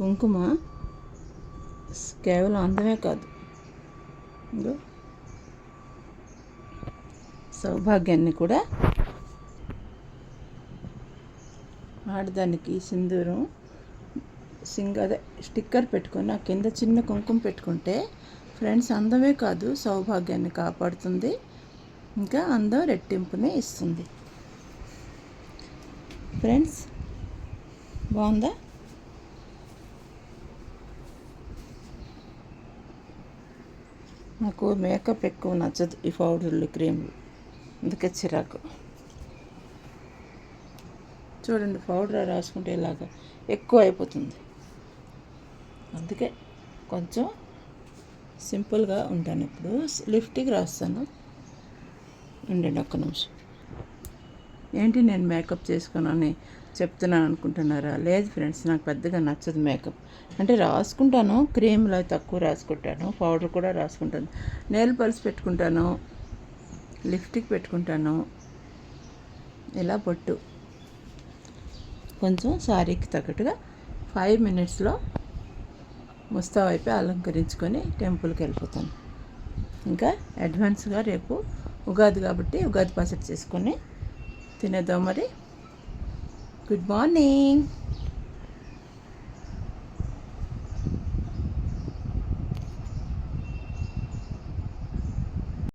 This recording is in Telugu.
కుంకుమ కేవలం అందమే కాదు, సౌభాగ్యాన్ని కూడా. ఆడదానికి సింధూరం అదే స్టిక్కర్ పెట్టుకొని ఆ కింద చిన్న కుంకుమ పెట్టుకుంటే ఫ్రెండ్స్ అందమే కాదు, సౌభాగ్యాన్ని కాపాడుతుంది, ఇంకా అందం రెట్టింపుని ఇస్తుంది. ఫ్రెండ్స్ బాగుందా? నాకు మేకప్ ఎక్కువ నచ్చదు, ఈ పౌడర్లు క్రీమ్లు, అందుకే చిరాకు. చూడండి, పౌడర్ రాసుకుంటే ఇలాగా ఎక్కువ అయిపోతుంది, అందుకే కొంచెం సింపుల్గా ఉంటాను. ఇప్పుడు లిప్స్టిక్ రాస్తాను, ఉండండి ఒక్క నిమిషం. ఏంటి నేను మేకప్ చేసుకోనని చెప్తున్నాను అనుకుంటున్నారా? లేదు ఫ్రెండ్స్, నాకు పెద్దగా నచ్చదు మేకప్. అంటే రాసుకుంటాను, క్రీమ్లు తక్కువ రాసుకుంటాను, పౌడర్ కూడా రాసుకుంటాను, నెయిల్ పాలిష్ పెట్టుకుంటాను, లిప్స్టిక్ పెట్టుకుంటాను, ఇలా పొట్టు కొంచెం శారీకి తగ్గట్టుగా 5 minutesలో ముస్తాబు అయిపోయి అలంకరించుకొని టెంపుల్కి వెళ్ళిపోతాను. ఇంకా అడ్వాన్స్గా రేపు ఉగాది కాబట్టి ఉగాది పచ్చడి చేసుకొని తినేద్దాం మరి. Good morning.